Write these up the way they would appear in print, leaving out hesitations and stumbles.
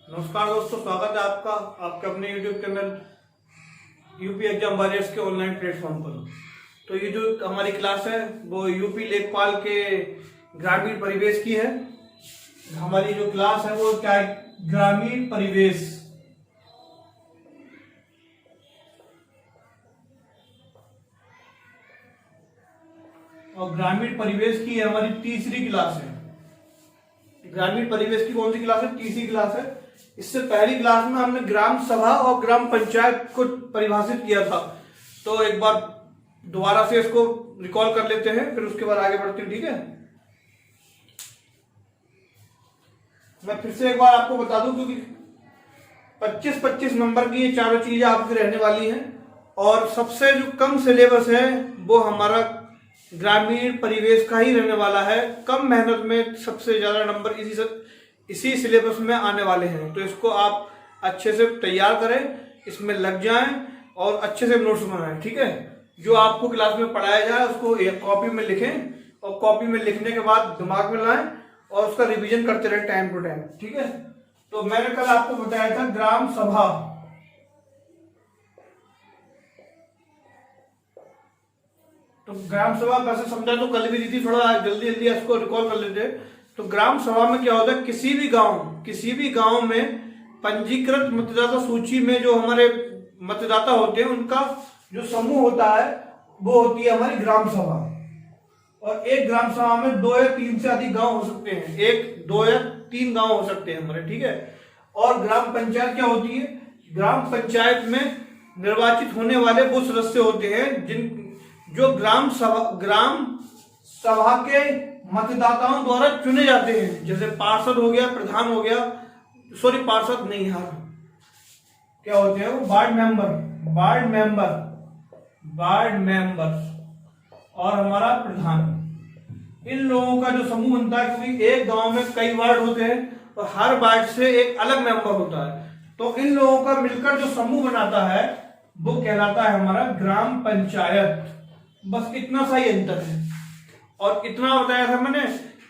नमस्कार दोस्तों, स्वागत है आपका आपके अपने YouTube channel UP exam warriors के ऑनलाइन प्लेटफॉर्म पर। तो ये जो हमारी क्लास है वो यूपी लेखपाल के ग्रामीण परिवेश की है। हमारी जो क्लास है वो क्या है, ग्रामीण परिवेश। और ग्रामीण परिवेश की हमारी तीसरी क्लास है। ग्रामीण परिवेश की कौन सी क्लास है? तीसरी क्लास है। इससे पहली क्लास में हमने ग्राम सभा और ग्राम पंचायत को परिभाषित किया था, तो एक बार दोबारा से इसको रिकॉल कर लेते हैं, फिर उसके बाद आगे बढ़ते हैं। ठीक है, मैं फिर से एक बार आपको बता दूं, क्योंकि 25-25 नंबर की ये चारों चीजें आपकी रहने वाली हैं और सबसे जो कम सिलेबस है वो हमारा ग्रामीण परिवेश का ही रहने वाला है। कम मेहनत में सबसे ज्यादा नंबर इसी सिलेबस में आने वाले हैं, तो इसको आप अच्छे से तैयार करें, इसमें लग जाएं और अच्छे से नोट्स बनाएं। ठीक है, जो आपको क्लास में पढ़ाया जाए उसको एक कॉपी में लिखें और कॉपी में लिखने के बाद दिमाग में लाएं और उसका रिवीजन करते रहें टाइम टू टाइम। ठीक है, तो मैंने कल आपको बताया था ग्राम सभा। तो ग्राम सभा वैसे समझा तो कल भी दी थी, थोड़ा जल्दी जल्दी इसको रिकॉल कर लेते हैं। तो ग्राम सभा में क्या होता है, किसी भी गांव में पंजीकृत मतदाता सूची में जो हमारे मतदाता होते हैं उनका जो समूह होता है वो होती है हमारी ग्राम सभा। और एक ग्राम सभा में 2 या 3 से अधिक गांव हो सकते हैं, 1, 2 या 3 गांव हो सकते हैं हमारे। ठीक है, और ग्राम पंचायत क्या होती है? ग्राम पंचायत में निर्वाचित होने वाले वो सदस्य होते हैं जो ग्राम सभा के मतदाताओं द्वारा चुने जाते हैं। जैसे पार्षद हो गया, प्रधान हो गया, सॉरी पार्षद नहीं, यार क्या होते हैं वो, वार्ड मेंबर और हमारा प्रधान। इन लोगों का जो समूह बनता है, क्योंकि एक गांव में कई वार्ड होते हैं और हर वार्ड से एक अलग मेंबर होता है, तो इन लोगों का मिलकर जो समूह बनाता है वो कहलाता है हमारा ग्राम पंचायत। बस इतना सा ही अंतर है। और इतना बताया था मैंने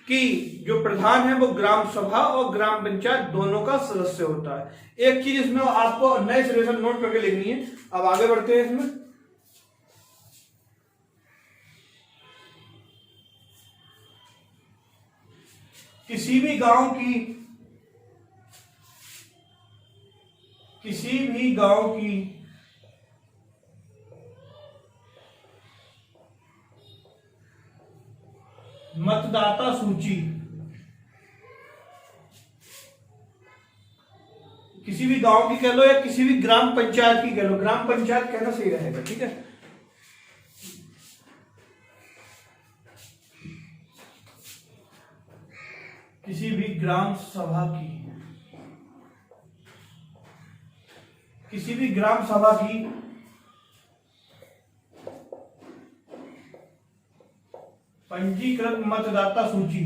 कि जो प्रधान है वो ग्राम सभा और ग्राम पंचायत दोनों का सदस्य होता है। एक चीज इसमें आपको नए सिरे से नोट करके लिखनी है। अब आगे बढ़ते हैं इसमें। किसी भी गांव की मतदाता सूची, किसी भी गांव की कह लो या किसी भी ग्राम पंचायत की कह लो, ग्राम पंचायत कहना सही रहेगा। ठीक है, किसी भी ग्राम सभा की पंजीकृत मतदाता सूची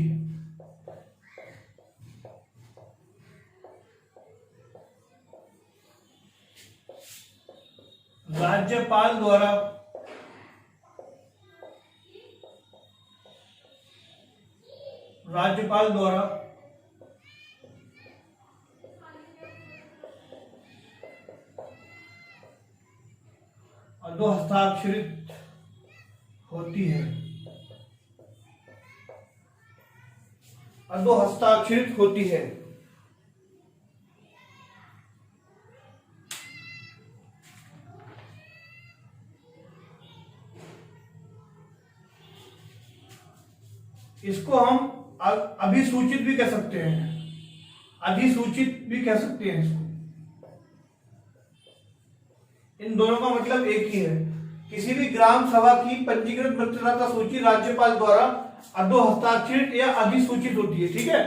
राज्यपाल द्वारा हस्ताक्षरित होती है। इसको हम अभिसूचित भी कह सकते हैं, अधिसूचित भी कह सकते हैं इसको। इन दोनों का मतलब एक ही है। किसी भी ग्राम सभा की पंजीकृत मतदाता सूची राज्यपाल द्वारा हस्ताक्षरित या अधिसूचित होती है। ठीक है,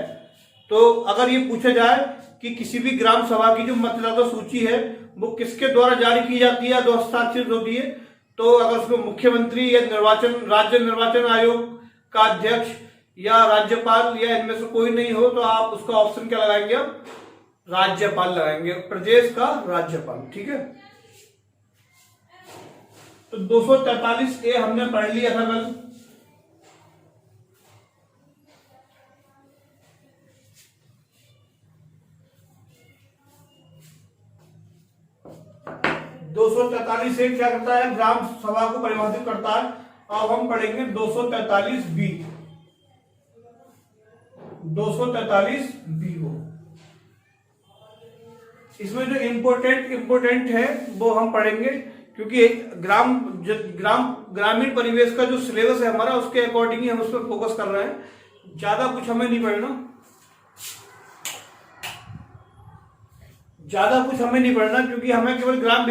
तो अगर ये पूछा जाए कि किसी भी ग्राम सभा की जो मतदाता सूची है वो किसके द्वारा जारी की जाती है, हस्ताक्षरित होती है, तो अगर उसमें मुख्यमंत्री या राज्य निर्वाचन आयोग का अध्यक्ष या राज्यपाल या इनमें से कोई नहीं हो, तो आप उसका ऑप्शन क्या लगाएंगे? आप राज्यपाल लगाएंगे, प्रदेश का राज्यपाल। ठीक है, तो 243A हमने पढ़ लिया था कल। 243 से क्या करता है, ग्राम सभा को परिभाषित करता है। अब हम पढ़ेंगे 243 बी, 243 बी को। इसमें जो इंपोर्टेंट है वो हम पढ़ेंगे, क्योंकि ग्रामीण परिवेश का जो सिलेबस है हमारा, उसके अकॉर्डिंग ही हम उस पर फोकस कर रहे हैं। ज्यादा कुछ हमें नहीं पढ़ना, क्योंकि हमें केवल ग्राम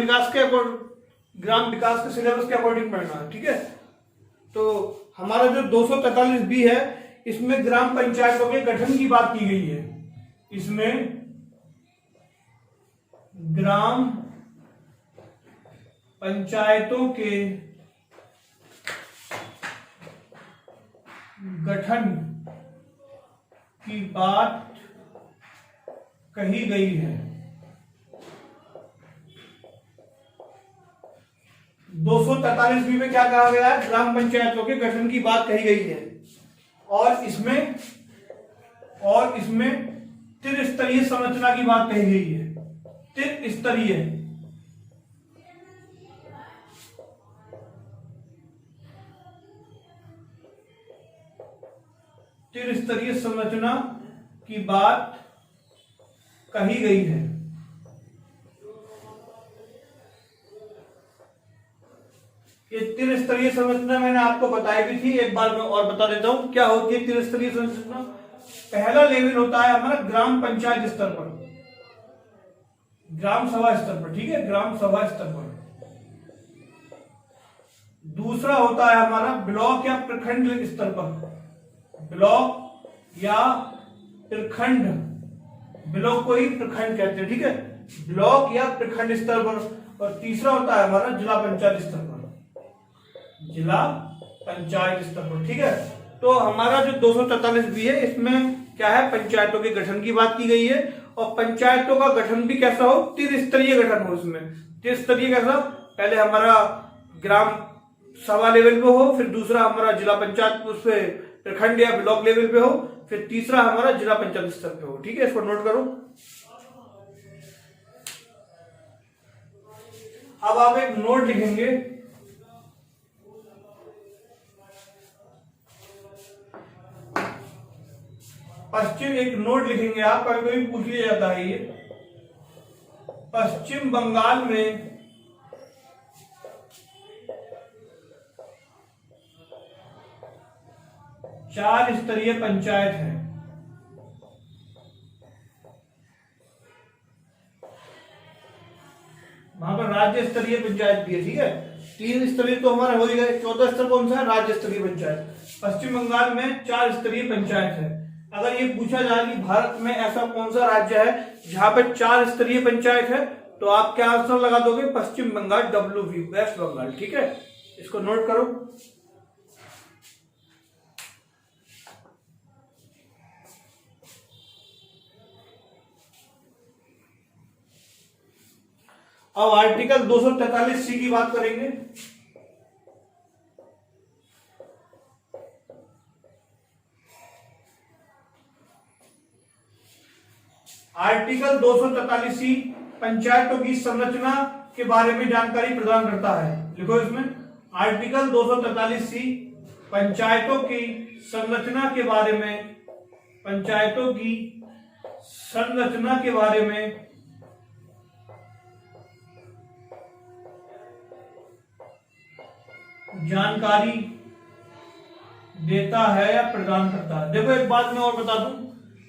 विकास के सिलेबस के अकॉर्डिंग पढ़ना है। ठीक है, तो हमारा जो 243 बी है, इसमें ग्राम पंचायतों के गठन की बात की गई है। इसमें ग्राम पंचायतों के गठन की बात कही गई है। 243 बी में क्या कहा गया है, ग्राम पंचायतों के गठन की बात कही गई है। और इसमें त्रिस्तरीय संरचना की बात कही गई है। त्रिस्तरीय संरचना की बात कही गई है। ये त्रिस्तरीय संरचना मैंने आपको बताई भी थी, एक बार मैं और बता देता हूं क्या होती है त्रिस्तरीय संरचना। पहला लेवल होता है हमारा ग्राम पंचायत स्तर पर, ग्राम सभा स्तर पर। ठीक है, ग्राम सभा स्तर पर। दूसरा होता है हमारा ब्लॉक या प्रखंड स्तर पर, ब्लॉक या प्रखंड, ब्लॉक को ही प्रखंड कहते हैं। ठीक है, ब्लॉक या प्रखंड स्तर पर। और तीसरा होता है हमारा जिला पंचायत स्तर पर, जिला पंचायत स्तर पर। ठीक है, तो हमारा जो 243 बी है, इसमें क्या है, पंचायतों के गठन की बात की गई है। और पंचायतों का गठन भी कैसा हो, त्रिस्तरीय गठन हो। इसमें त्रिस्तरीय कैसा, पहले हमारा ग्राम सभा लेवल पे हो, फिर दूसरा हमारा जिला पंचायत उस पे प्रखंड या ब्लॉक लेवल पे हो, फिर तीसरा हमारा जिला पंचायत स्तर पे हो। ठीक है, इसको नोट करो। अब आप एक नोट लिखेंगे, एक नोट लिखेंगे आप, कभी कभी पूछ लिया जाता है ये। पश्चिम बंगाल में चार स्तरीय पंचायत है। वहां पर राज्य स्तरीय पंचायत भी है। ठीक है, 3 स्तरीय तो हमारा हो गया, चौथा स्तर कौन सा है, राज्य स्तरीय पंचायत। पश्चिम बंगाल में 4 स्तरीय पंचायत है। अगर ये पूछा जाए कि भारत में ऐसा कौन सा राज्य है जहां पर 4 स्तरीय पंचायत है, तो आप क्या आंसर लगा दोगे, पश्चिम बंगाल, WV, वेस्ट बंगाल। ठीक है, इसको नोट करो। अब आर्टिकल 243C की बात करेंगे। आर्टिकल 243C पंचायतों की संरचना के बारे में जानकारी प्रदान करता है। लिखो इसमें, आर्टिकल 243C पंचायतों की संरचना के बारे में, पंचायतों की संरचना के बारे में जानकारी देता है या प्रदान करता है। देखो एक बात मैं और बता दूं,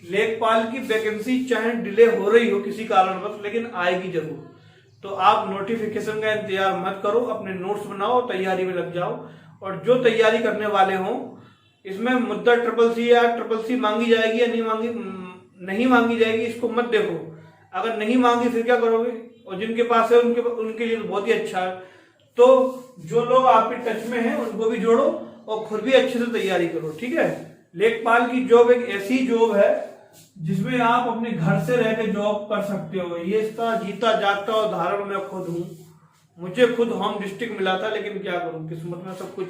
लेखपाल की वैकेंसी चाहे डिले हो रही हो किसी कारणवश, लेकिन आएगी जरूर। तो आप नोटिफिकेशन का इंतजार मत करो, अपने नोट्स बनाओ, तैयारी में लग जाओ। और जो तैयारी करने वाले हों, इसमें मुद्दा CCC या CCC मांगी जाएगी या नहीं मांगी जाएगी, इसको मत देखो। अगर नहीं मांगी फिर क्या करोगे, और जिनके पास है उनके लिए तो बहुत ही अच्छा है। तो जो लोग आपके टच में हैं उनको भी जोड़ो और खुद भी अच्छे से तैयारी करो। ठीक है, लेखपाल की जॉब एक ऐसी जॉब है जिसमें आप अपने घर से रह के जॉब कर सकते हो। ये इसका जीता जागता उदाहरण मैं खुद हूँ। मुझे खुद होम डिस्ट्रिक्ट मिला था, लेकिन क्या करूँ, किस्मत में सब कुछ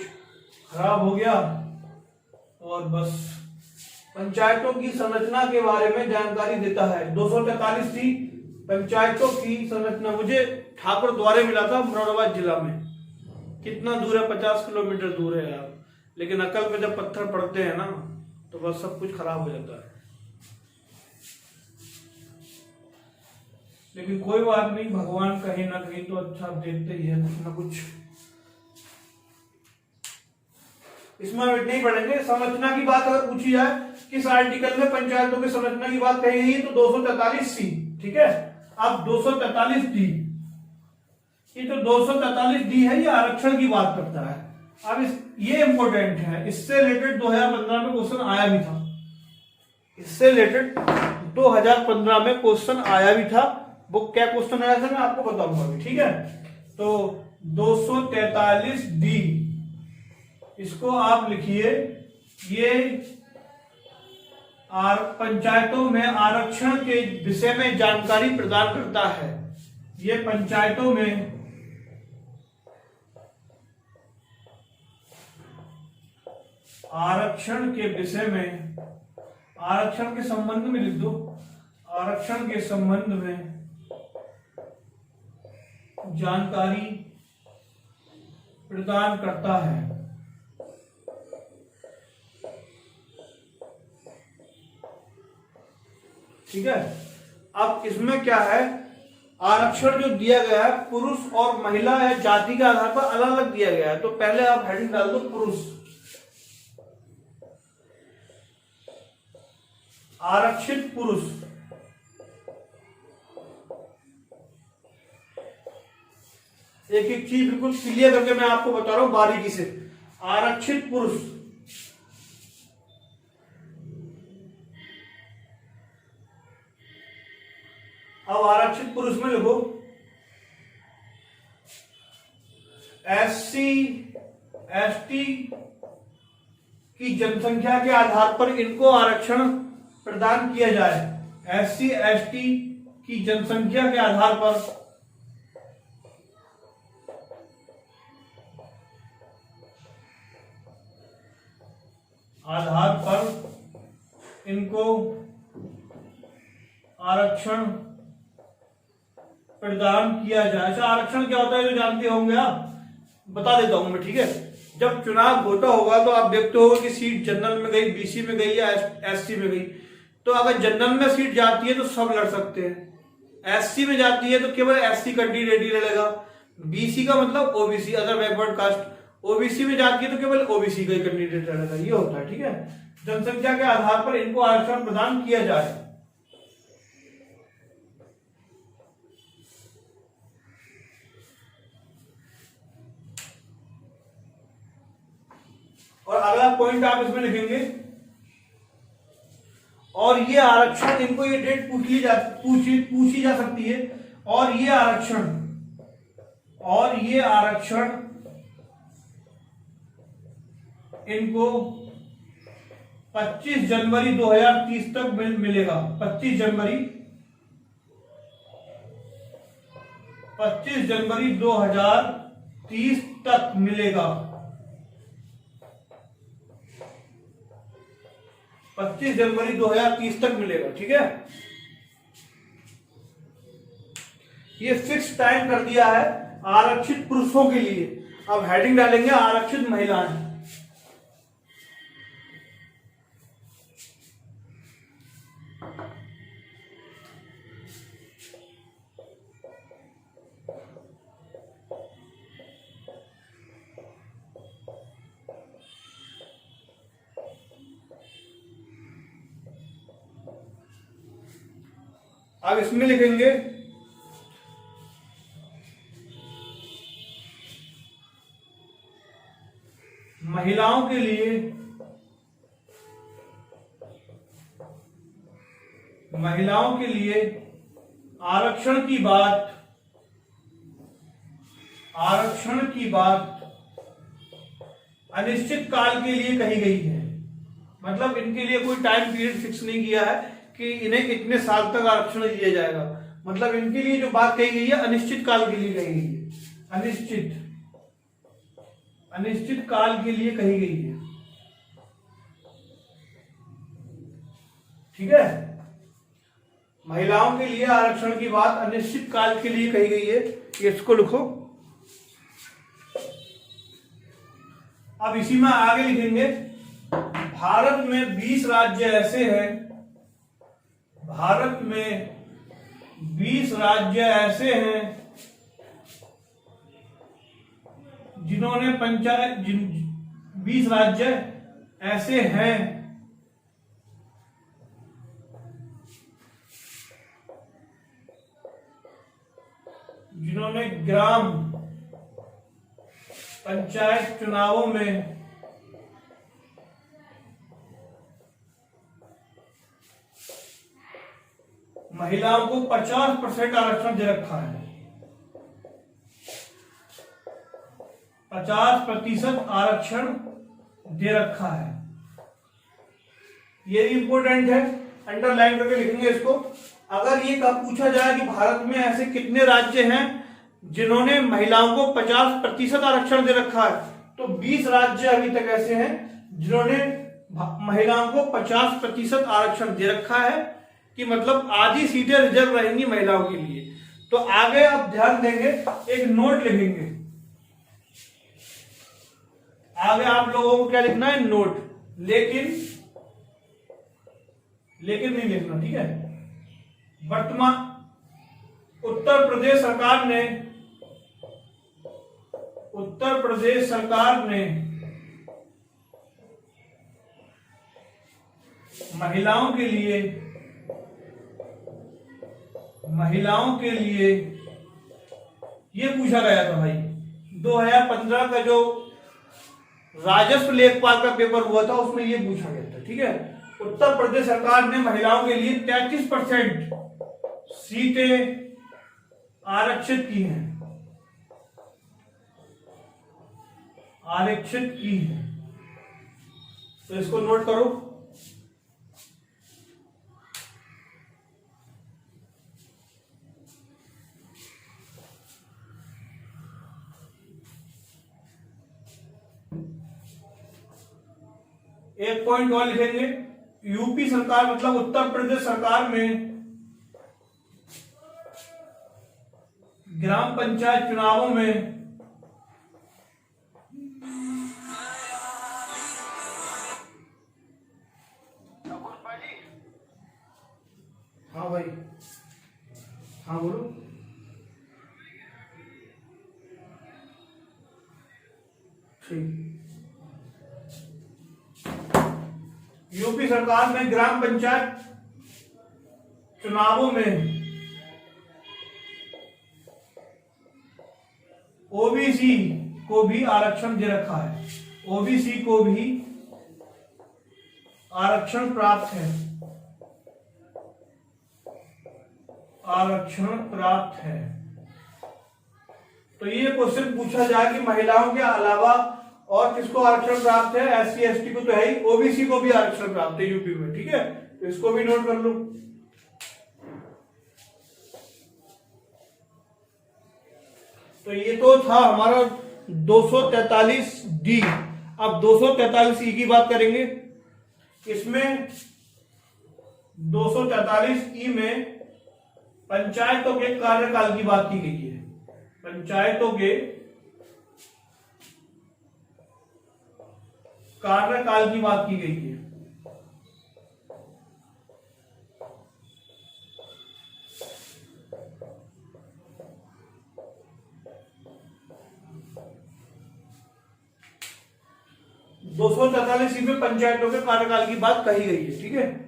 खराब हो गया। और बस पंचायतों की संरचना के बारे में जानकारी देता है 243C पंचायतों की संरचना। मुझे ठाकुर द्वारे मिला था मुरादाबाद जिला में। कितना दूर है? 50 किलोमीटर दूर है यार। लेकिन अकल पे जब पत्थर पड़ते हैं ना तो बस सब कुछ खराब हो जाता है। लेकिन कोई बात नहीं, भगवान कहीं ना कहीं तो अच्छा देखते ही है, कुछ ना कुछ। इसमें नहीं पढ़ेंगे। संरचना की बात अगर पूछी जाए किस आर्टिकल में पंचायतों की संरचना की बात कही गई है तो 243C, ठीक है। अब 243D, ये जो 243D है ये आरक्षण की बात करता है। अब ये इंपॉर्टेंट है, इससे रिलेटेड 2015 में क्वेश्चन आया भी था। इससे रिलेटेड 2015 में क्वेश्चन आया भी था। वो क्या क्वेश्चन आया था मैं आपको बताऊंगा अभी, ठीक है। तो 243D, इसको आप लिखिए। ये पंचायतों में आरक्षण के विषय में जानकारी प्रदान करता है। ये पंचायतों में आरक्षण के विषय में, आरक्षण के संबंध में लिख दो, आरक्षण के संबंध में जानकारी प्रदान करता है। ठीक है। अब इसमें क्या है, आरक्षण जो दिया गया है पुरुष और महिला या जाति के आधार पर अलग अलग दिया गया है। तो पहले आप हेडिंग डाल दो पुरुष, आरक्षित पुरुष। एक एक चीज बिल्कुल क्लियर करके मैं आपको बता रहा हूं बारीकी से। आरक्षित पुरुष, अब आरक्षित पुरुष में लिखो SC ST की जनसंख्या के आधार पर इनको आरक्षण प्रदान किया जाए। SC ST की जनसंख्या के आधार पर इनको आरक्षण प्रदान किया जाए। अच्छा, आरक्षण क्या होता है जो जानते होंगे आप, बता देता हूं मैं, ठीक है। जब चुनाव होता होगा तो आप देखते हो कि सीट जनरल में गई, BC में गई या SC में गई। तो अगर जनरल में सीट जाती है तो सब लड़ सकते हैं, SC में जाती है तो केवल SC कैंडिडेट ही लड़ेगा, BC का मतलब OBC other backward caste, OBC में जाती है तो केवल OBC का ही कैंडिडेट लड़ेगा। ये होता है, ठीक है। जनसंख्या के आधार पर इनको आरक्षण प्रदान किया जाए। और अगला पॉइंट आप इसमें लिखेंगे, और ये आरक्षण, इनको ये डेट पूछी जा सकती है। और ये आरक्षण इनको 25 जनवरी 2030 तक मिलेगा। 25 जनवरी 2030 तक मिलेगा। 25 जनवरी 2030 तक मिलेगा, ठीक है। ये फिक्स टाइम कर दिया है आरक्षित पुरुषों के लिए। अब हेडिंग डालेंगे आरक्षित महिलाएं। अब इसमें लिखेंगे महिलाओं के लिए आरक्षण की बात अनिश्चित काल के लिए कही गई है। मतलब इनके लिए कोई टाइम पीरियड फिक्स नहीं किया है कि इन्हें इतने साल तक आरक्षण दिया जाएगा। मतलब इनके लिए जो बात कही गई है अनिश्चित काल के लिए कही गई है। अनिश्चित काल के लिए कही गई है, ठीक है। महिलाओं के लिए आरक्षण की बात अनिश्चित काल के लिए कही गई है। इसको लिखो। अब इसी में आगे लिखेंगे, भारत में 20 राज्य ऐसे हैं, भारत में 20 राज्य ऐसे हैं जिन्होंने 20 राज्य ऐसे हैं जिन्होंने ग्राम पंचायत चुनावों में महिलाओं को 50% आरक्षण दे रखा है, 50% आरक्षण दे रखा है। ये इंपॉर्टेंट है, अंडरलाइन करके लिखेंगे इसको। अगर ये कब पूछा जाए कि भारत में ऐसे कितने राज्य हैं जिन्होंने महिलाओं को 50% आरक्षण दे रखा है, तो 20 राज्य अभी तक ऐसे हैं जिन्होंने महिलाओं को 50% आरक्षण दे रखा है, कि मतलब आधी सीटें रिजर्व रहेंगी महिलाओं के लिए। तो आगे आप ध्यान देंगे, एक नोट लिखेंगे, आगे आप लोगों को क्या लिखना है, नोट, लेकिन नहीं लिखना, ठीक है। वर्तमान उत्तर प्रदेश सरकार ने महिलाओं के लिए ये पूछा गया था भाई, 2015 का जो राजस्व लेखपाल का पेपर हुआ था उसमें ये पूछा गया था, ठीक है। उत्तर प्रदेश सरकार ने महिलाओं के लिए 33% सीटें आरक्षित की हैं, तो इसको नोट करो। एक पॉइंट और लिखेंगे, यूपी सरकार मतलब उत्तर प्रदेश सरकार में ग्राम पंचायत चुनावों में हाँ भाई, हाँ बोलो। ठीक, यूपी सरकार में ग्राम पंचायत चुनावों में ओबीसी को भी आरक्षण दे रखा है, ओबीसी को भी आरक्षण प्राप्त है, तो ये क्वेश्चन पूछा जाए कि महिलाओं के अलावा और किसको आरक्षण प्राप्त है, एससी एसटी को तो है ही, ओबीसी को भी आरक्षण प्राप्त है यूपी में, ठीक है। तो इसको भी नोट कर लो। तो ये तो था हमारा 243D। अब 243E की बात करेंगे। इसमें 243E में पंचायतों के कार्यकाल की बात की गई है, पंचायतों के कार्यकाल की बात की गई है। दो 243 में पंचायतों के कार्यकाल की बात कही गई है, ठीक है।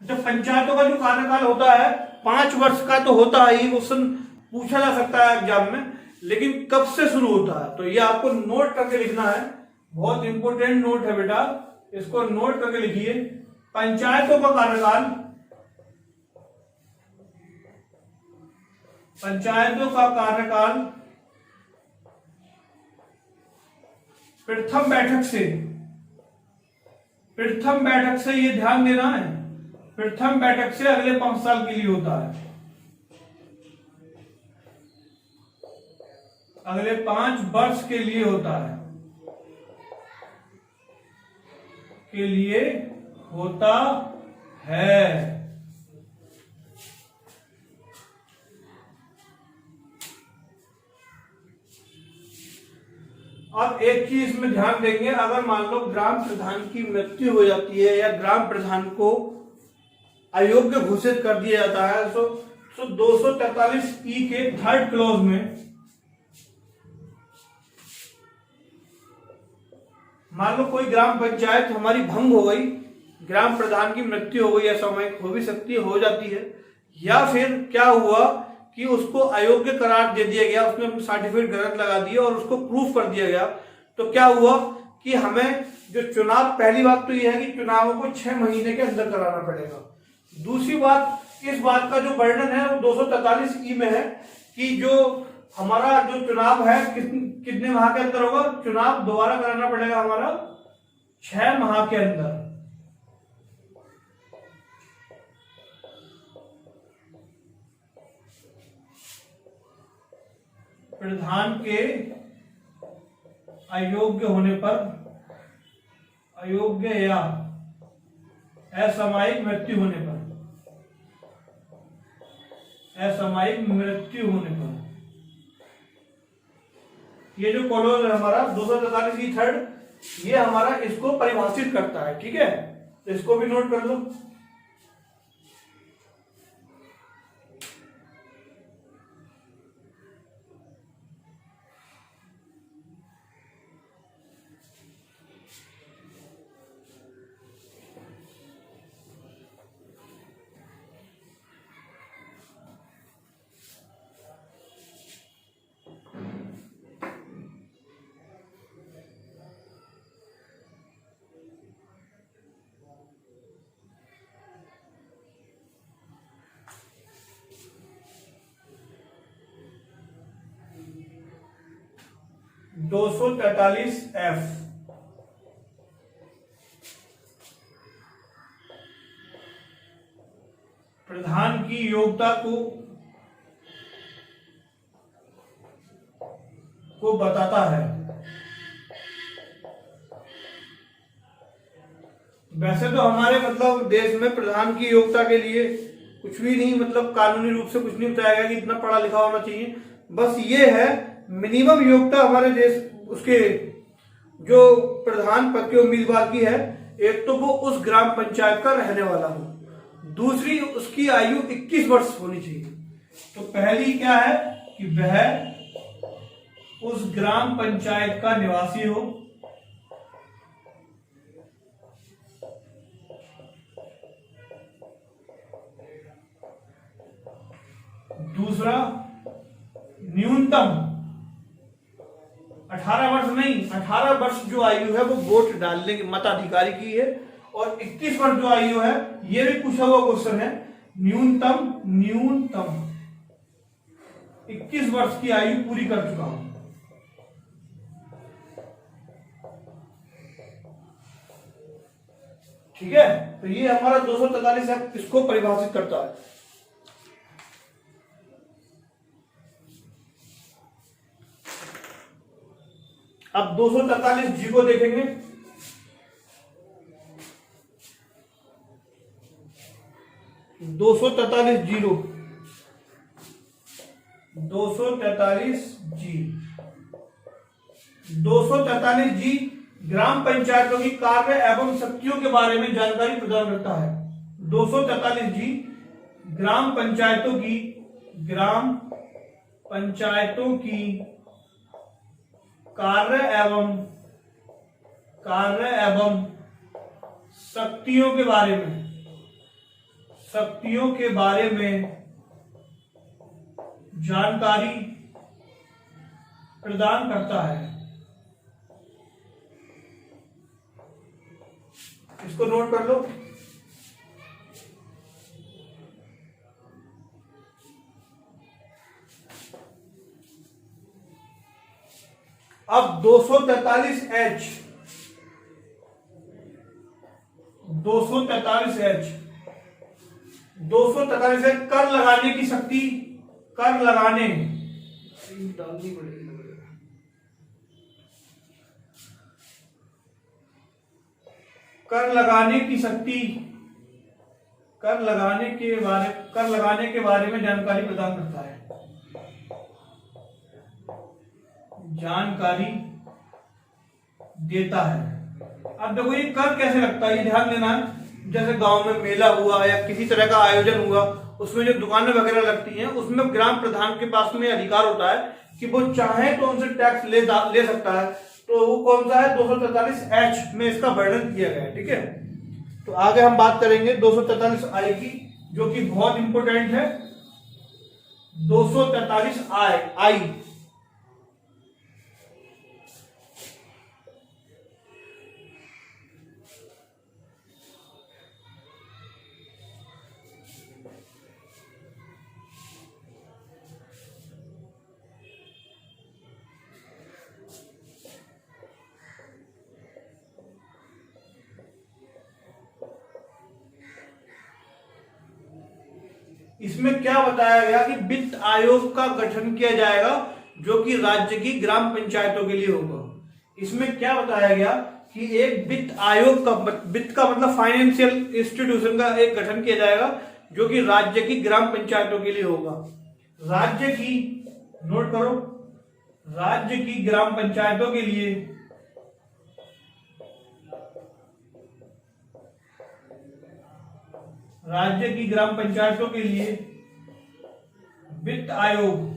जब पंचायतों का जो कार्यकाल होता है 5 वर्ष का तो होता है, क्वेश्चन पूछा जा सकता है एग्जाम में, लेकिन कब से शुरू होता है तो ये आपको नोट करके लिखना है। बहुत इंपॉर्टेंट नोट है बेटा, इसको नोट करके लिखिए। पंचायतों का कार्यकाल प्रथम बैठक से ये ध्यान देना है, प्रथम बैठक से अगले 5 साल के लिए होता है, अगले 5 वर्ष के लिए होता है, अब एक चीज इसमें ध्यान देंगे, अगर मान लो ग्राम प्रधान की मृत्यु हो जाती है या ग्राम प्रधान को अयोग्य घोषित कर दिया जाता है, तो 243E के थर्ड क्लॉज में मान लो कोई ग्राम पंचायत हमारी भंग हो गई, ग्राम प्रधान की मृत्यु हो गई, असामयिक हो भी सकती है, हो जाती है, या फिर क्या हुआ कि उसको अयोग्य करार दे दिया गया, उसने अपनी सर्टिफिकेट गलत लगा दिया और उसको प्रूफ कर दिया गया, तो क्या हुआ कि हमें जो चुनाव, पहली बात तो यह है कि चुनावों को 6 महीने के अंदर कराना पड़ेगा। दूसरी बात, इस बात का जो वर्णन है वो 243E में है कि जो हमारा जो चुनाव है कितने माह के अंदर होगा, चुनाव दोबारा कराना पड़ेगा हमारा 6 माह के अंदर। प्रधान के अयोग्य होने पर, अयोग्य या असामयिक मृत्यु होने पर, असामयिक मृत्यु होने पर, ये जो क्लॉज है हमारा 243E थर्ड, ये हमारा इसको परिभाषित करता है। ठीक है, तो इसको भी नोट कर लो। दो 243F प्रधान की योग्यता को बताता है। वैसे तो हमारे मतलब देश में प्रधान की योग्यता के लिए कुछ भी नहीं, मतलब कानूनी रूप से कुछ नहीं बताया गया कि इतना पढ़ा लिखा होना चाहिए, बस ये है मिनिमम योग्यता हमारे देश उसके जो प्रधान पद के उम्मीदवार की है, एक तो वो उस ग्राम पंचायत का रहने वाला हो, दूसरी उसकी आयु 21 वर्ष होनी चाहिए। तो पहली क्या है कि वह उस ग्राम पंचायत का निवासी हो, दूसरा न्यूनतम 18 वर्ष नहीं, 18 वर्ष जो आयु है वो वोट डालने के मताधिकारी की है, और 21 वर्ष जो आयु है ये भी पूछा हुआ क्वेश्चन है, न्यूनतम 21 वर्ष की आयु पूरी कर चुका हूं। ठीक है, तो ये हमारा 243 है, इसको परिभाषित करता है। अब 243G को देखेंगे। दो 243G ग्राम पंचायतों की कार्य एवं शक्तियों के बारे में जानकारी प्रदान करता है। 243G ग्राम पंचायतों की कार्य एवं शक्तियों के बारे में जानकारी प्रदान करता है। इसको नोट कर लो। अब 243H कर लगाने की शक्ति, कर लगाने की शक्ति, कर लगाने के बारे में जानकारी प्रदान करता है। जानकारी देता है। अब देखो ये कर कैसे लगता है, ये ध्यान देना है। जैसे गांव में मेला हुआ या किसी तरह का आयोजन हुआ, उसमें जो दुकानें वगैरह लगती हैं, उसमें ग्राम प्रधान के पास में अधिकार होता है कि वो चाहे तो उनसे टैक्स ले सकता है। तो वो कौन सा है, 243H में इसका वर्णन किया गया है। ठीक है, तो आगे हम बात करेंगे 243I की, जो कि बहुत इंपॉर्टेंट है। 243I इसमें क्या बताया गया कि वित्त आयोग का गठन किया जाएगा, जो कि राज्य की ग्राम पंचायतों के लिए होगा। इसमें क्या बताया गया कि एक वित्त आयोग का, वित्त का मतलब फाइनेंशियल इंस्टीट्यूशन का एक गठन किया जाएगा, जो कि राज्य की ग्राम पंचायतों के लिए होगा। राज्य की, नोट करो, राज्य की ग्राम पंचायतों के लिए राज्य की ग्राम पंचायतों के लिए वित्त आयोग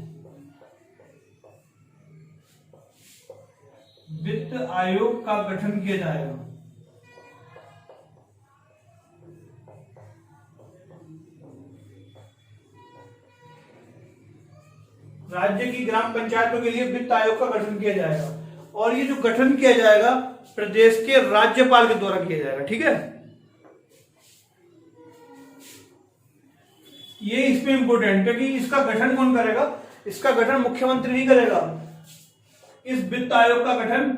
का गठन किया जाएगा। राज्य की ग्राम पंचायतों के लिए वित्त आयोग का गठन किया जाएगा, और ये जो गठन किया जाएगा प्रदेश के राज्यपाल के द्वारा किया जाएगा। ठीक है, ये इसमें इंपोर्टेंट है कि इसका गठन कौन करेगा। इसका गठन मुख्यमंत्री नहीं करेगा। इस वित्त आयोग का गठन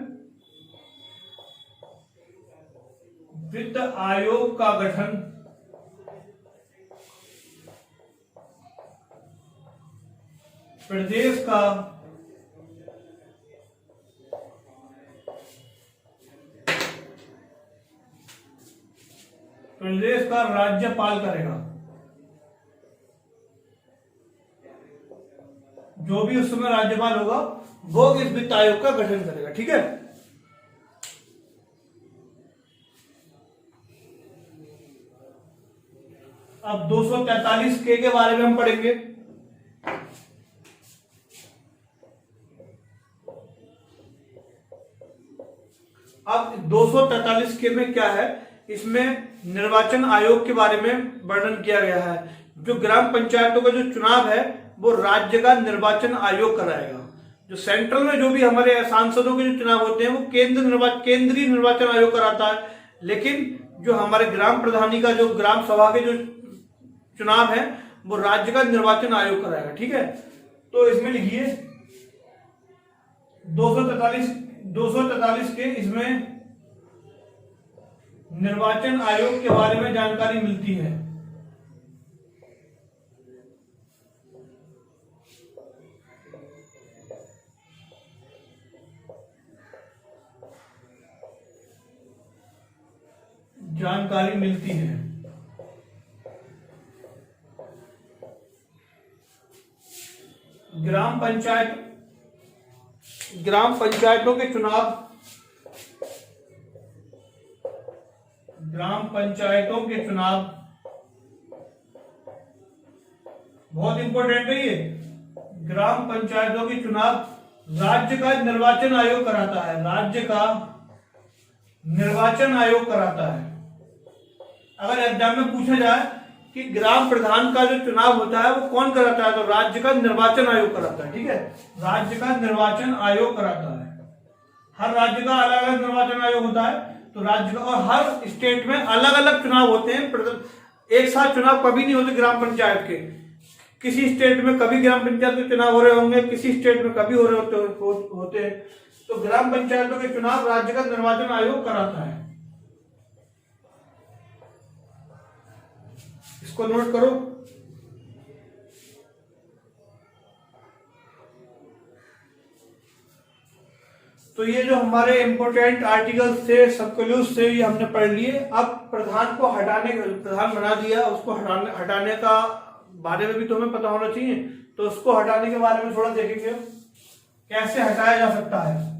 प्रदेश का राज्यपाल करेगा। जो भी उस समय राज्यपाल होगा वो इस वित्त आयोग का गठन करेगा। ठीक है, अब 243K के बारे में हम पढ़ेंगे। अब 243K में क्या है, इसमें निर्वाचन आयोग के बारे में वर्णन किया गया है। जो ग्राम पंचायतों का जो चुनाव है वो राज्य का निर्वाचन आयोग कराएगा। जो सेंट्रल में जो भी हमारे सांसदों के जो चुनाव होते हैं वो केंद्रीय निर्वाचन आयोग कराता है, लेकिन जो हमारे ग्राम प्रधानी का, जो ग्राम सभा के जो चुनाव है वो राज्य का निर्वाचन आयोग कराएगा। ठीक है, तो इसमें लिखिए 243 के इसमें निर्वाचन आयोग के बारे में जानकारी मिलती है। ग्राम पंचायतों के चुनाव बहुत इंपॉर्टेंट है। ये ग्राम पंचायतों के चुनाव राज्य का निर्वाचन आयोग कराता है। राज्य का निर्वाचन आयोग कराता है। अगर एग्जाम में पूछा जाए कि ग्राम प्रधान का जो चुनाव होता है वो कौन कराता है, तो राज्य का निर्वाचन आयोग कराता है। ठीक है, राज्य का निर्वाचन आयोग कराता है। हर राज्य का अलग अलग निर्वाचन आयोग होता है, तो राज्य का, और हर स्टेट में अलग अलग चुनाव होते हैं। एक साथ चुनाव कभी नहीं होते ग्राम पंचायत के। किसी स्टेट में कभी ग्राम पंचायत के चुनाव हो रहे होंगे, किसी स्टेट में कभी हो रहे होते हैं। तो ग्राम पंचायतों के चुनाव राज्य का निर्वाचन आयोग कराता है। इसको नोट करो। तो ये जो हमारे इंपोर्टेंट आर्टिकल्स थे, सबक्लूज थे, ये हमने पढ़ लिए। अब प्रधान बना दिया, उसको हटाने का बारे में भी तुम्हें पता होना चाहिए। तो उसको हटाने के बारे में थोड़ा देखेंगे कैसे हटाया जा सकता है।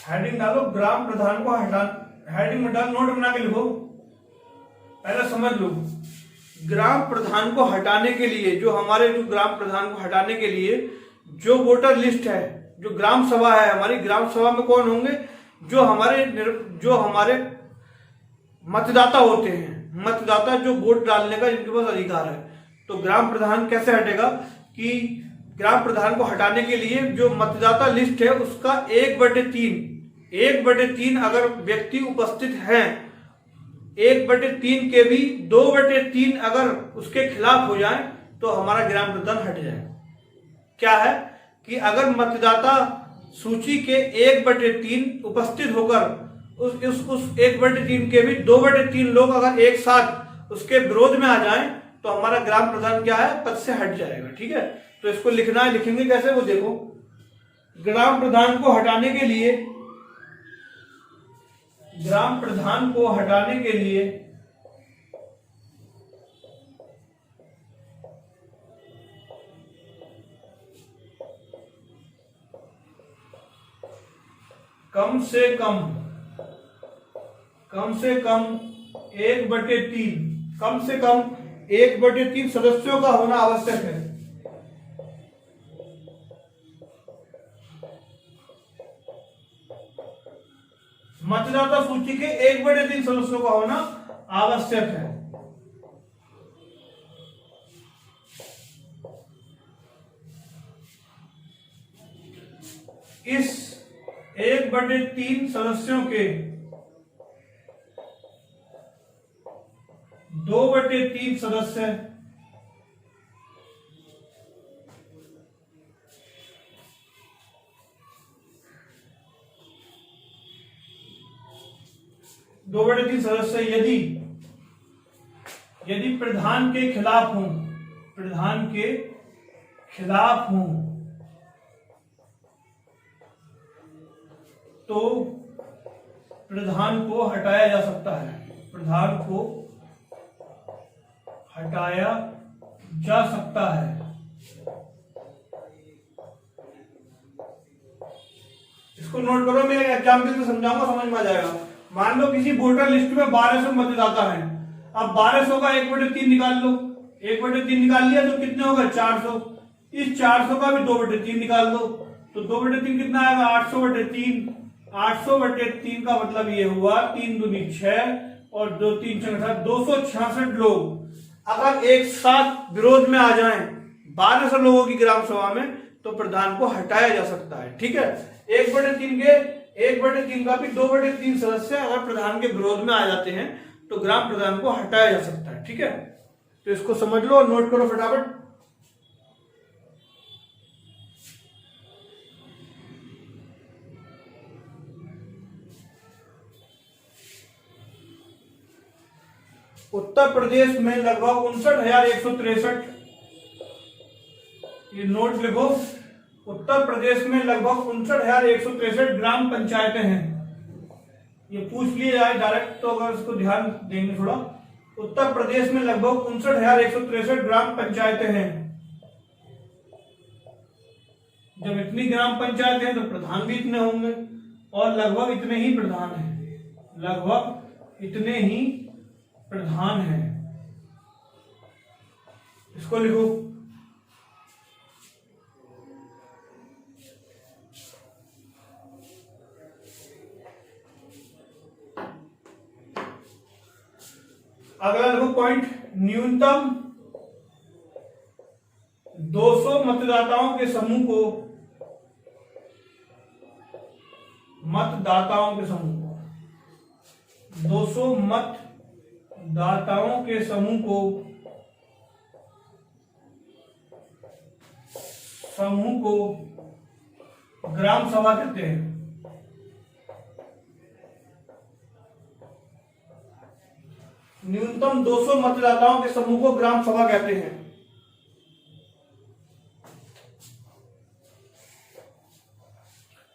हेडिंग डालो, ग्राम प्रधान को हटा, हेडिंग में डाल, नोट बना के लिखो, पहले समझ लो। ग्राम प्रधान को हटाने के लिए, जो ग्राम प्रधान को हटाने के लिए जो वोटर लिस्ट है, जो ग्राम सभा है हमारी, ग्राम सभा में कौन होंगे, जो हमारे मतदाता होते हैं, मतदाता जो वोट डालने का जिनके पास अधिकार है। तो ग्राम प्रधान कैसे हटेगा कि ग्राम प्रधान को हटाने के लिए जो मतदाता लिस्ट है उसका 1/3 अगर व्यक्ति उपस्थित हैं, 1/3 के भी 2/3 अगर उसके खिलाफ हो जाए तो हमारा ग्राम प्रधान हट जाए। क्या है कि अगर मतदाता सूची के 1/3 उपस्थित होकर उस 1/3 के भी 2/3 लोग अगर एक साथ उसके विरोध में आ जाएं तो हमारा ग्राम प्रधान क्या है, पद से हट जाएगा। ठीक है, तो इसको लिखना है, लिखेंगे कैसे वो देखो। ग्राम प्रधान को हटाने के लिए, ग्राम प्रधान को हटाने के लिए कम से कम 1/3, कम से कम 1/3 सदस्यों का होना आवश्यक है। मतदाता सूची के 1/3 सदस्यों का होना आवश्यक है। इस 1/3 सदस्यों के 2/3 सदस्य यदि प्रधान के खिलाफ हों, प्रधान के खिलाफ हों तो प्रधान को हटाया जा सकता है, प्रधान को हटाया जा सकता है। इसको नोट करो, मैं एग्जाम्पल से समझाऊंगा, समझ में आ जाएगा। मान लो किसी वोटर लिस्ट में 1200 मतदाता हैं, अब 1200 का 1/3 निकाल लो, 1/3 निकाल लिया तो कितने होगा, 400। इस 400 का भी 2/3 निकाल दो तो 2/3 कितना आएगा, 800/3। 800/3 का मतलब ये हुआ 3 दूनी 6 और 2 3 6 266 लोग अगर एक साथ विरोध में आ जाएं 1200 लोगों की ग्राम सभा में तो प्रधान को हटाया जा सकता है। ठीक है, 1/3 का भी 2/3 सदस्य अगर प्रधान के विरोध में आ जाते हैं तो ग्राम प्रधान को हटाया जा सकता है। ठीक है, तो इसको समझ लो और नोट करो फटाफट। उत्तर प्रदेश में लगभग 59,163, ये नोट लिखो, उत्तर प्रदेश में लगभग 59,163 ग्राम पंचायतें हैं। ये पूछ लिया जाए डायरेक्ट तो अगर इसको ध्यान देंगे थोड़ा, उत्तर प्रदेश में लगभग 59,163 ग्राम पंचायतें हैं। जब इतनी ग्राम पंचायत है तो प्रधान भी इतने होंगे और लगभग इतने ही प्रधान हैं, लगभग इतने ही प्रधान है। इसको लिखो, अगला लिखो पॉइंट, न्यूनतम 200 मतदाताओं के समूह को, मतदाताओं के समूह 200 मतदाताओं के समूह को ग्राम सभा कहते हैं। न्यूनतम 200 मतदाताओं के समूह को ग्राम सभा कहते हैं।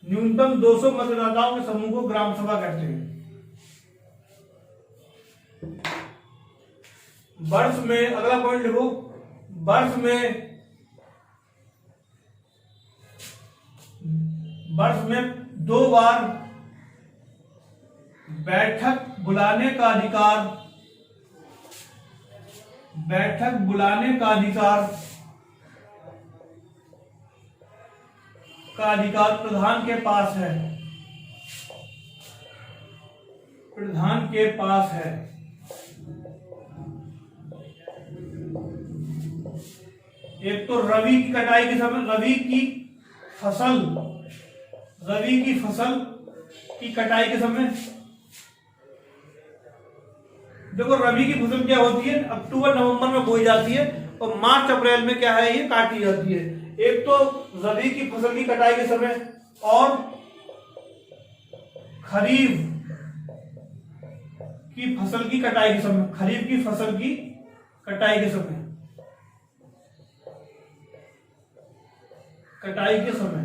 न्यूनतम 200 मतदाताओं के समूह को ग्राम सभा कहते हैं। वर्ष में, अगला पॉइंट लिखो, वर्ष में 2 बार बैठक बुलाने का अधिकार, बैठक बुलाने का अधिकार प्रधान के पास है, प्रधान के पास है। एक तो रबी की कटाई के समय रबी की फसल की कटाई के समय, देखो रबी की फसल क्या होती है, अक्टूबर नवंबर में बोई जाती है और मार्च अप्रैल में क्या है, ये काटी जाती है। एक तो रबी की फसल की कटाई के समय और खरीफ की फसल की कटाई के समय, खरीफ की फसल की कटाई के समय, कटाई के समय।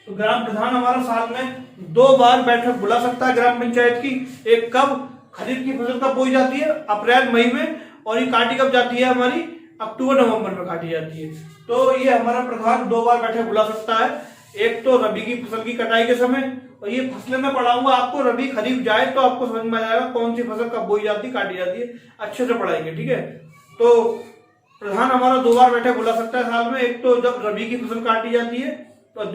तो ग्राम प्रधान हमारा साल में 2 बार बैठक बुला सकता है ग्राम पंचायत की। एक कब, खरीफ की फसल कब बोई जाती है, अप्रैल मई में, और ये काटी कब जाती है हमारी, अक्टूबर नवंबर में काटी जाती है। तो ये हमारा प्रधान 2 बार बैठक बुला सकता है, एक तो रबी की फसल की कटाई के समय, और ये फसलें मैं पढ़ाऊंगा आपको, रबी खरीफ जाए तो आपको समझ में आ जाएगा कौन सी फसल कब बोई जाती है, काटी जाती है, अच्छे से पढ़ाएंगे, ठीक है। तो प्रधान हमारा 2 बार बैठक बुला सकता है साल में, एक तो जब रबी की फसल काटी जाती है और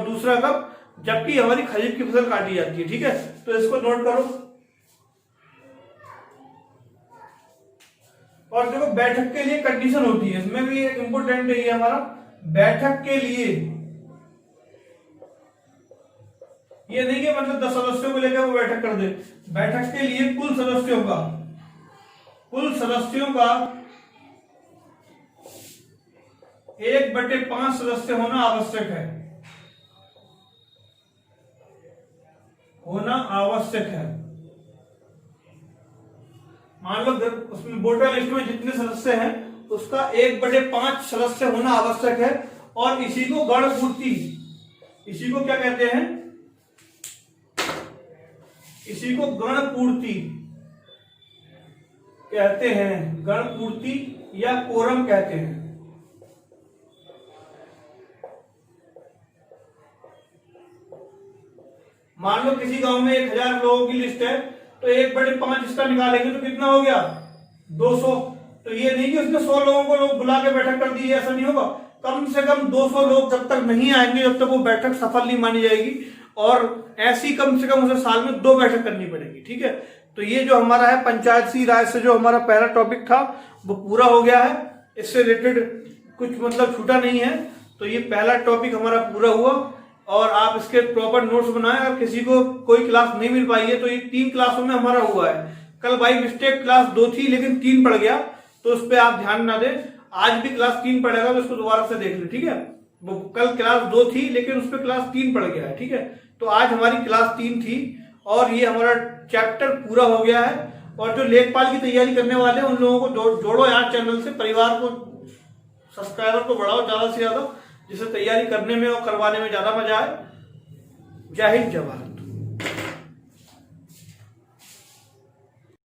दूसरा कब, जबकि हमारी खरीफ की फसल काटी जाती है, ठीक है। तो इसको नोट करो। और देखो बैठक के लिए कंडीशन होती है, इसमें भी एक इंपोर्टेंट है ये हमारा, बैठक के लिए ये नहीं कि मतलब 10 सदस्यों को लेकर वो बैठक कर दे, बैठक के लिए कुल सदस्यों का 1/5 सदस्य होना आवश्यक है, मान लो उसमें वोटर लिस्ट में जितने सदस्य हैं उसका 1/5 सदस्य होना आवश्यक है। और इसी को गणपूर्ति, इसी को क्या कहते हैं, इसी को गणपूर्ति कहते हैं, गणपूर्ति या कोरम कहते हैं। मान लो किसी गांव में 1000 लोगों की लिस्ट है, तो 1/5 इसका निकालेंगे तो कितना हो गया, 200। तो ये नहीं कि उसने 100 लोगों को लोग बुला के बैठक कर दी, ऐसा नहीं होगा। कम से कम 200 लोग जब तक नहीं आएंगे जब तक वो बैठक सफल नहीं मानी जाएगी, और ऐसी कम से कम उसे साल में 2 बैठक करनी पड़ेगी, ठीक है। तो ये जो हमारा है पंचायती राज से जो हमारा पहला टॉपिक था वो पूरा हो गया है, इससे रिलेटेड कुछ मतलब छूटा नहीं है। तो ये पहला टॉपिक हमारा पूरा हुआ और आप इसके प्रॉपर नोट्स बनाएं। अगर किसी को कोई क्लास नहीं मिल पाई है तो ये 3 क्लासों में हमारा हुआ है। कल बाई मिस्टेक क्लास 2 थी लेकिन 3 पड़ गया, तो उस पर आप ध्यान ना दें। आज भी क्लास 3 पड़ेगा तो इसको दोबारा से देख लें, ठीक है। वो कल क्लास 2 थी लेकिन उस पर क्लास 3 पड़ गया है, ठीक है। तो आज हमारी क्लास 3 थी और ये हमारा चैप्टर पूरा हो गया है। और जो लेखपाल की तैयारी करने वाले हैं उन लोगों को जोड़ो यार चैनल से, परिवार को, सब्सक्राइबर को बढ़ाओ ज्यादा से ज्यादा, जिससे तैयारी करने में और करवाने में ज्यादा मजा आए। जय हिंद, जय भारत।